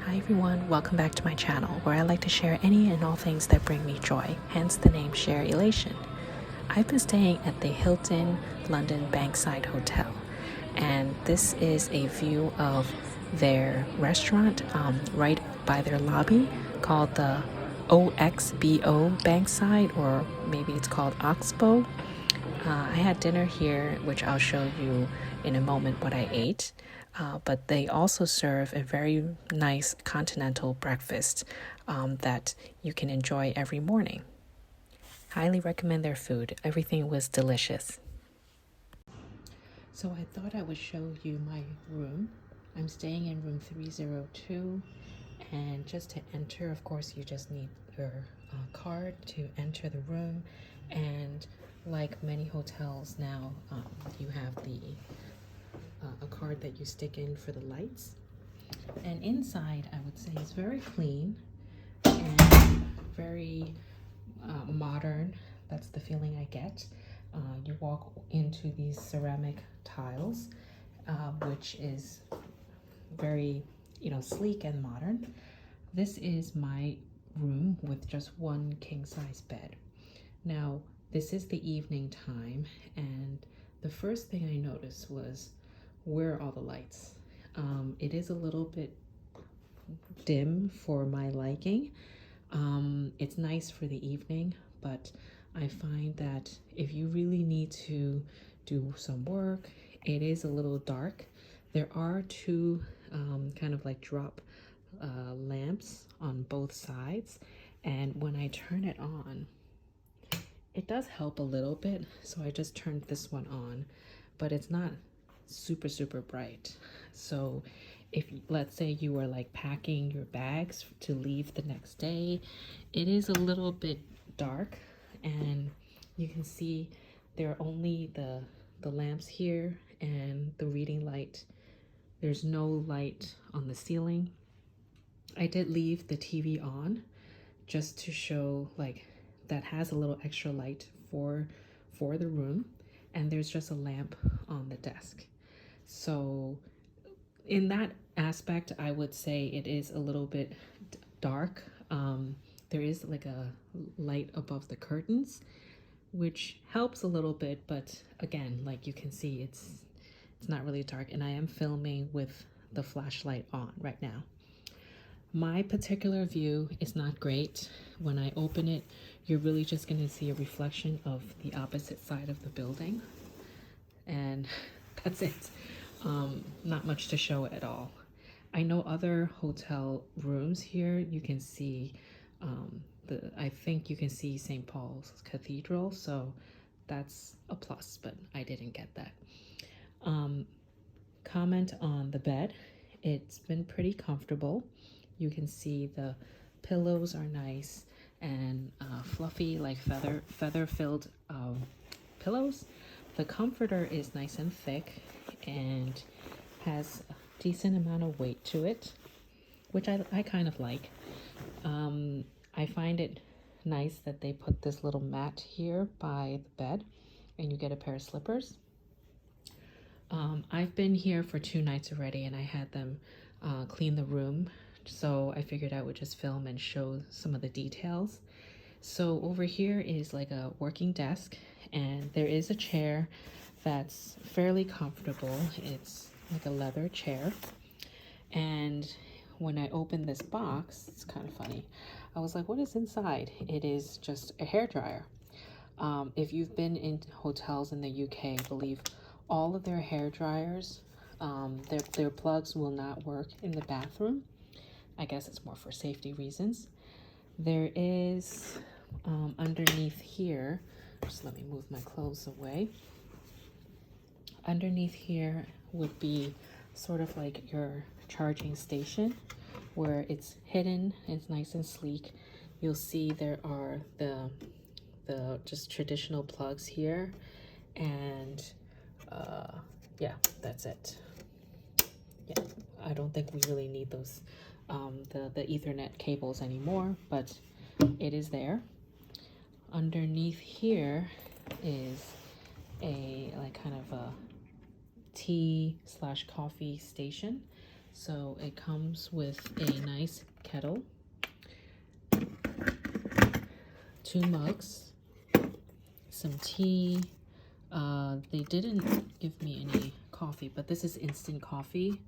Hi everyone, welcome back to my channel where I like to share any and all things that bring me joy, hence the name Sharelation. I've been staying at the Hilton London Bankside Hotel, and this is a view of their restaurant right by their lobby called the OXBO Bankside, or maybe it's called OXBO. I had dinner here, which I'll show you in a moment what I ate. But they also serve a very nice continental breakfast that you can enjoy every morning. Highly recommend their food. Everything was delicious. So I thought I would show you my room. I'm staying in room 302, and just to enter, of course, you just need your card to enter the room. And like many hotels now, you have a card that you stick in for the lights. And inside, I would say, is very clean and very modern. That's the feeling I get. You walk into these ceramic tiles, which is very, sleek and modern. This is my room with just one king size bed. Now, this is the evening time, and the first thing I noticed was, where are all the lights? It is a little bit dim for my liking. It's nice for the evening, but I find that if you really need to do some work, it is a little dark. There are two kind of like drop lamps on both sides, and when I turn it on, it does help a little bit. So I just turned this one on, but it's not super bright. So if, let's say, you were like packing your bags to leave the next day, it is a little bit dark, and you can see there are only the lamps here and the reading light. There's no light on the ceiling. I did leave the TV on just to show like that has a little extra light for the room, and there's just a lamp on the desk. So in that aspect, I would say it is a little bit dark. There is like a light above the curtains, which helps a little bit, but again, like you can see, it's not really dark, and I am filming with the flashlight on right now. My particular view is not great. When I open it, you're really just going to see a reflection of the opposite side of the building, and that's it. Not much to show at all. I know other hotel rooms here, you can see I think you can see St. Paul's Cathedral, so that's a plus, but I didn't get that. Comment on the bed. It's been pretty comfortable. You can see the pillows are nice and fluffy, like feather filled pillows. The comforter is nice and thick and has a decent amount of weight to it, which I kind of like. I find it nice that they put this little mat here by the bed, and you get a pair of slippers. I've been here for 2 nights already, and I had them clean the room, so I figured I would just film and show some of the details. So over here is like a working desk, and there is a chair that's fairly comfortable. It's like a leather chair. And when I opened this box, it's kind of funny. I was like, what is inside? It is just a hair dryer. If you've been in hotels in the UK, I believe all of their hair dryers, their plugs will not work in the bathroom. I guess it's more for safety reasons. There is underneath here, just let me move my clothes away. Underneath here would be sort of like your charging station, where it's hidden. It's nice and sleek. You'll see there are the just traditional plugs here, and yeah, that's it. Yeah, I don't think we really need those the Ethernet cables anymore, but it is there. Underneath here is a like kind of a tea/coffee station. So it comes with a nice kettle, 2 mugs, some tea. They didn't give me any coffee, but this is instant coffee,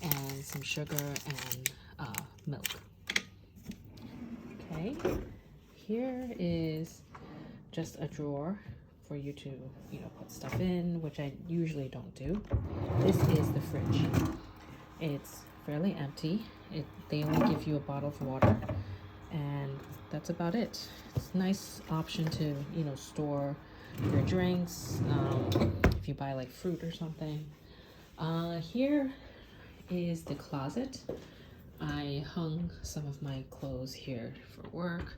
and some sugar and milk. Okay, here is just a drawer for you to, put stuff in, which I usually don't do. This is the fridge. It's fairly empty. They only give you a bottle of water, and that's about it. It's a nice option to, store your drinks, if you buy like fruit or something. Here is the closet. I hung some of my clothes here for work.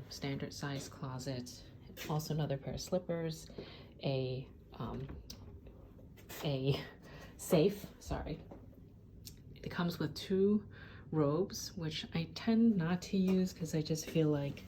Standard size closet. Also another pair of slippers, a safe, sorry. It comes with 2 robes, which I tend not to use because I just feel like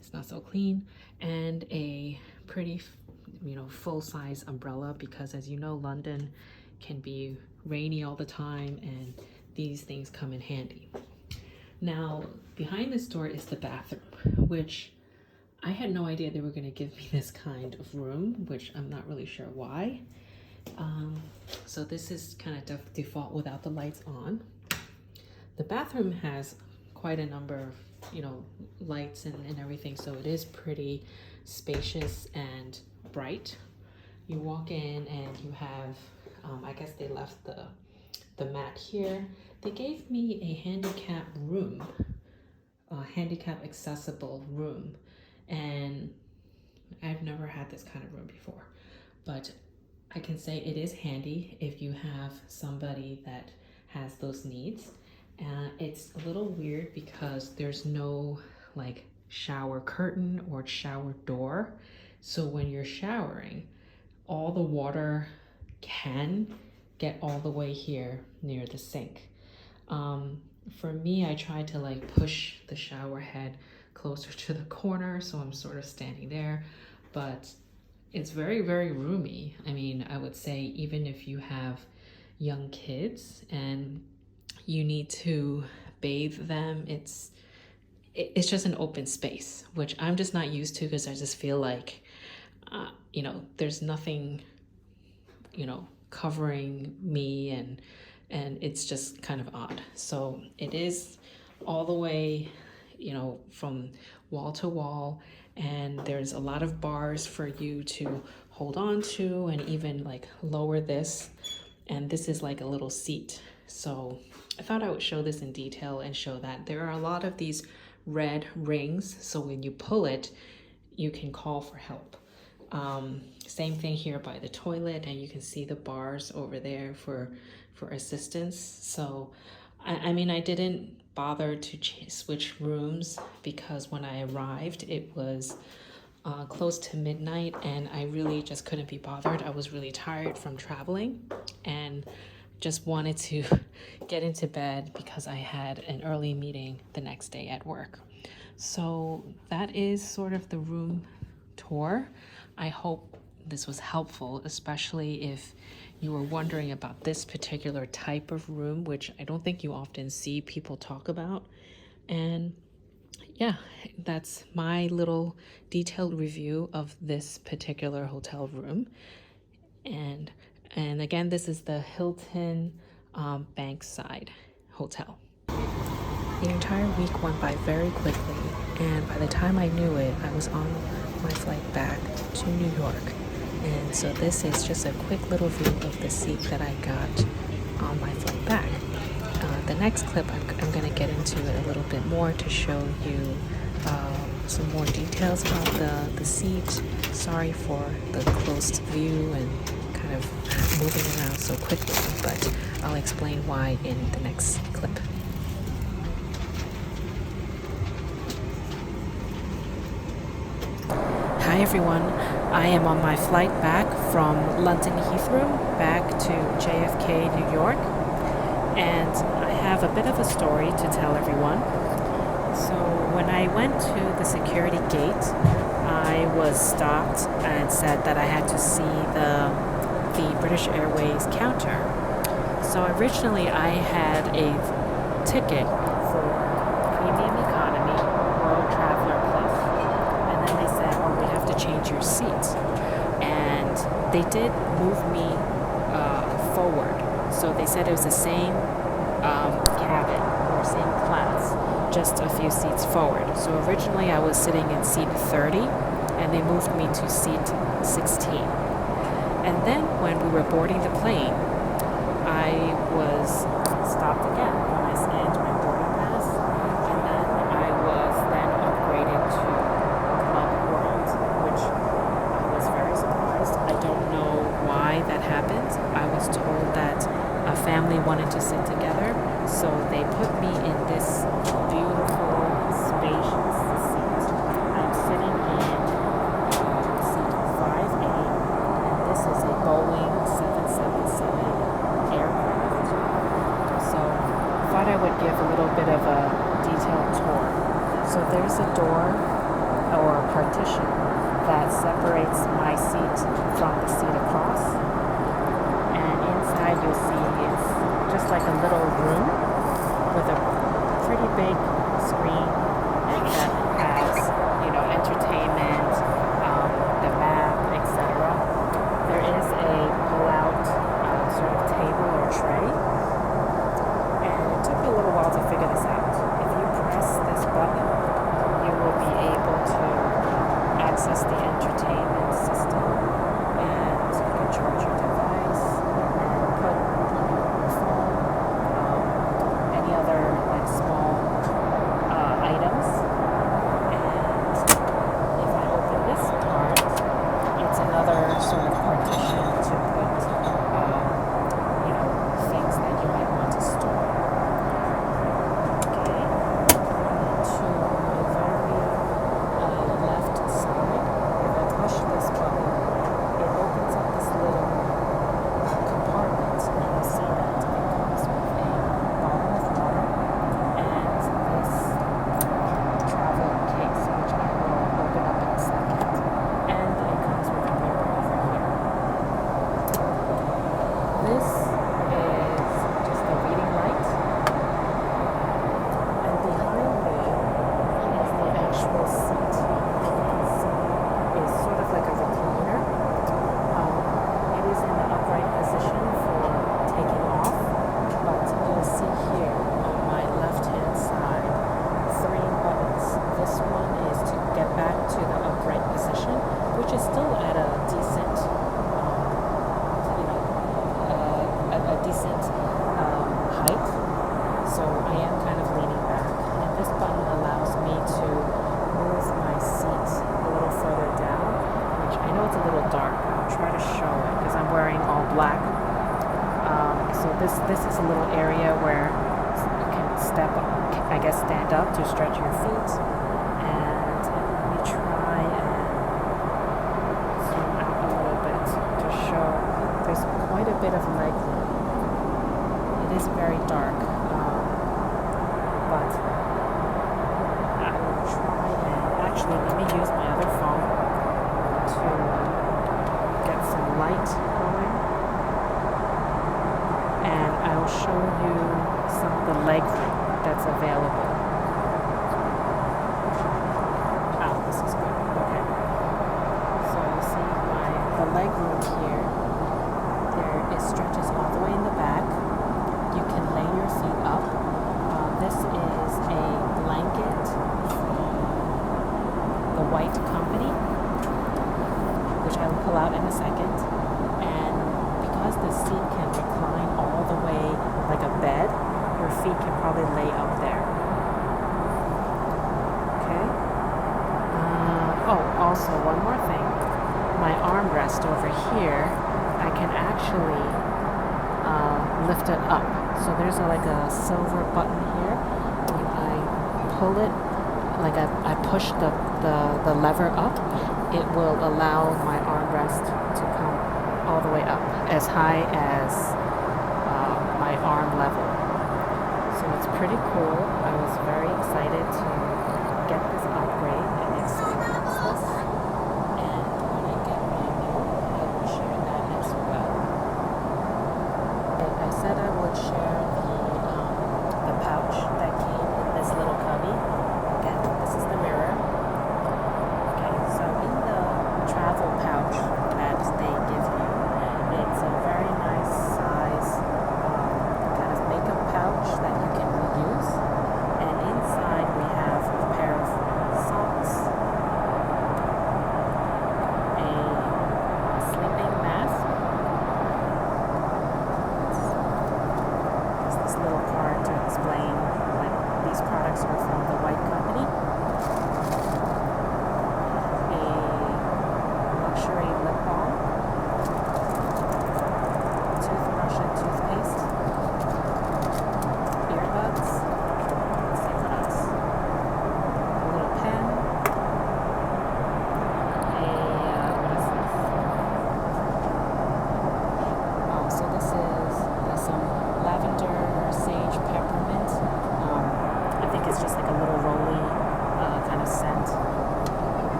it's not so clean, and a pretty, full-size umbrella, because as you know, London can be rainy all the time, and these things come in handy. Now, behind this door is the bathroom, which I had no idea they were going to give me this kind of room, which I'm not really sure why. So this is kind of default without the lights on. The bathroom has quite a number of, lights and everything, so it is pretty spacious and bright. You walk in and you have, I guess they left the mat here. They gave me a handicap room, a handicap accessible room, and I've never had this kind of room before, but I can say it is handy if you have somebody that has those needs. It's a little weird because there's no like shower curtain or shower door. So when you're showering, all the water can get all the way here near the sink. For me, I try to like push the shower head closer to the corner, so I'm sort of standing there, but it's very, very roomy. I mean, I would say even if you have young kids and you need to bathe them, it's just an open space, which I'm just not used to, because I just feel like, there's nothing, covering me, and it's just kind of odd. So it is all the way, from wall to wall, and there's a lot of bars for you to hold on to and even like lower this. And this is like a little seat. So I thought I would show this in detail and show that there are a lot of these red rings. So when you pull it, you can call for help. Same thing here by the toilet, and you can see the bars over there for assistance. So I mean, I didn't bother to switch rooms because when I arrived, it was close to midnight, and I really just couldn't be bothered. I was really tired from traveling and just wanted to get into bed because I had an early meeting the next day at work. So that is sort of the room tour. I hope this was helpful, especially if you were wondering about this particular type of room, which I don't think you often see people talk about. And yeah, that's my little detailed review of this particular hotel room. And again, this is the Hilton Bankside Hotel. The entire week went by very quickly, and by the time I knew it, I was on my flight back to New York. And so this is just a quick little view of the seat that I got on my flight back. The next clip, I'm going to get into it a little bit more to show you some more details about the seat. Sorry for the close view and kind of moving around so quickly, but I'll explain why in the next clip. Hi everyone, I am on my flight back from London Heathrow back to JFK, New York, and I have a bit of a story to tell everyone. So when I went to the security gate, I was stopped and said that I had to see the British Airways counter. So originally I had a ticket for Premium Economy World Traveler Plus, and then they said, oh, we have to change your seats. And they did move me forward. So they said it was the same cabin or same class, just a few seats forward. So originally I was sitting in seat 30, and they moved me to seat 16. And then when we were boarding the plane, I was stopped again when I scanned my boarding pass, and then I was then upgraded to Club World, which I was very surprised. I don't know why that happened. I was told that a family wanted to sit together, so they put me in this beautiful, spacious seat. I'm sitting in seat 5A, and this is a Boeing 777 aircraft. So I thought I would give a little bit of a detailed tour. So there's a door or a partition that separates my seat from the seat across. And inside you'll see it's just like a little room with a pretty big screen that has, entertainment, the map, etc. There is a pull-out sort of table or tray, and it took me a little while to figure this out. If you press this button, you will be able to access the entertainment system, and you can charge your device and put your phone, any other like small items. And if I open this part, it's another sort of partition to put things that you might want to store. Okay, to my very left side, if I push this button, it opens up this little compartment, and you see that it comes with a bottle of water and this travel case, which I will open up in a second, and it comes with a mirror over here. This is just a reading light, and behind me is the actual seat. And you can see it's sort of like a recliner. It is in the upright position for taking off, but you'll see here on my left-hand side 3 buttons. This one is to get back to the upright position, which is still at a decent, a decent height. So I am kind of leaning back, and this button allows me to move my seat a little further down, which I know it's a little dark. I'll try to show it because I'm wearing all black. So this is a little area where you can stand up to stretch your feet. And let me try and zoom out a little bit to show there's quite a bit of leg room. It is very dark, but I will try and actually let me use my other phone to get some light going, and I'll show you some of the leg room that's available. This is good. Okay. So you see the leg room here. It stretches all the way in the back. You can lay your feet up. This is a blanket from the White Company, which I will pull out in a second. And because the seat can recline all the way like a bed, your feet can probably lay up there. Okay. Also one more thing. My armrest over here, I can actually lift it up. So there's like a silver button here. When I pull it, like I push the lever up, it will allow my armrest to come all the way up, as high as my arm level. So it's pretty cool. I was very excited to get this upgrade and experience this. And when I get my new, I will share that as well. I said I would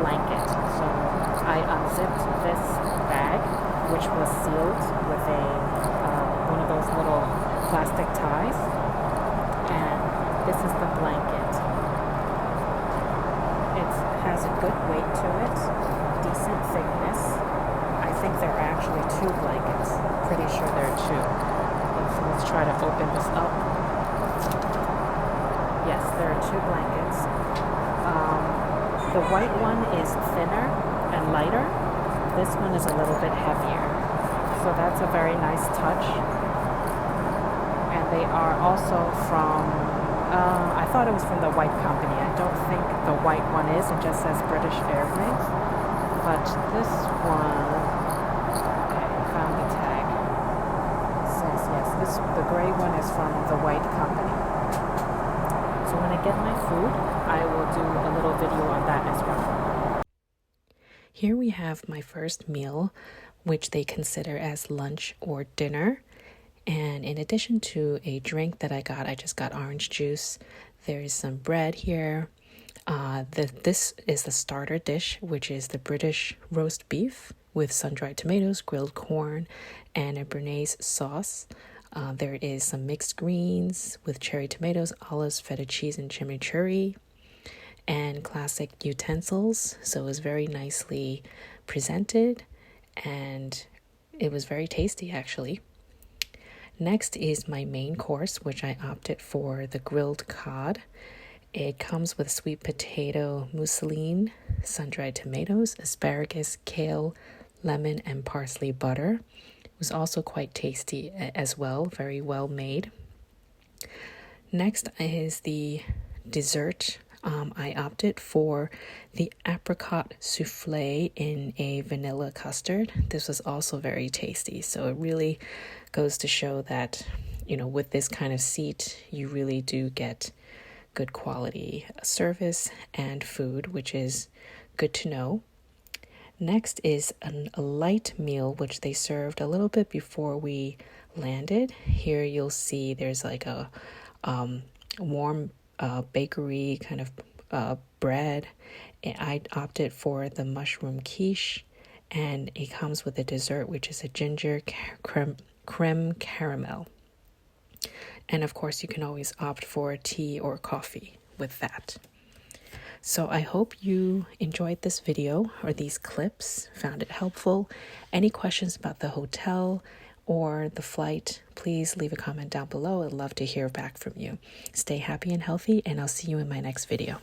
blanket. So I unzipped this bag, which was sealed with a one of those little plastic ties, and this is the blanket. It has a good weight to it, decent thickness. I think there are actually 2 blankets. Pretty sure there are 2. So let's try to open this up. Yes, there are 2 blankets. The white one is thinner and lighter. This one is a little bit heavier. So that's a very nice touch. And they are also from, I thought it was from the white company. I don't think the white one is. It just says British Airways. But this one, okay, found the tag. It says, yes, the gray one is from the white company. So when I get my food, I will do a little video on that as well. Here we have my first meal, which they consider as lunch or dinner. And in addition to a drink that I just got orange juice. There is some bread here. This is the starter dish, which is the British roast beef with sun-dried tomatoes, grilled corn, and a béarnaise sauce. There is some mixed greens with cherry tomatoes, olives, feta cheese, and chimichurri, and classic utensils. So it was very nicely presented, and it was very tasty, actually. Next is my main course, which I opted for the grilled cod. It comes with sweet potato mousseline, sun-dried tomatoes, asparagus, kale, lemon, and parsley butter. It was also quite tasty as well, very well made. Next is the dessert. I opted for the apricot souffle in a vanilla custard. This was also very tasty. So it really goes to show that, with this kind of seat, you really do get good quality service and food, which is good to know. Next is a light meal, which they served a little bit before we landed. Here you'll see there's like a warm bakery kind of bread. I opted for the mushroom quiche, and it comes with a dessert, which is a ginger creme caramel. And of course, you can always opt for tea or coffee with that. So I hope you enjoyed this video or these clips, found it helpful. Any questions about the hotel or the flight, please leave a comment down below. I'd love to hear back from you. Stay happy and healthy, and I'll see you in my next video.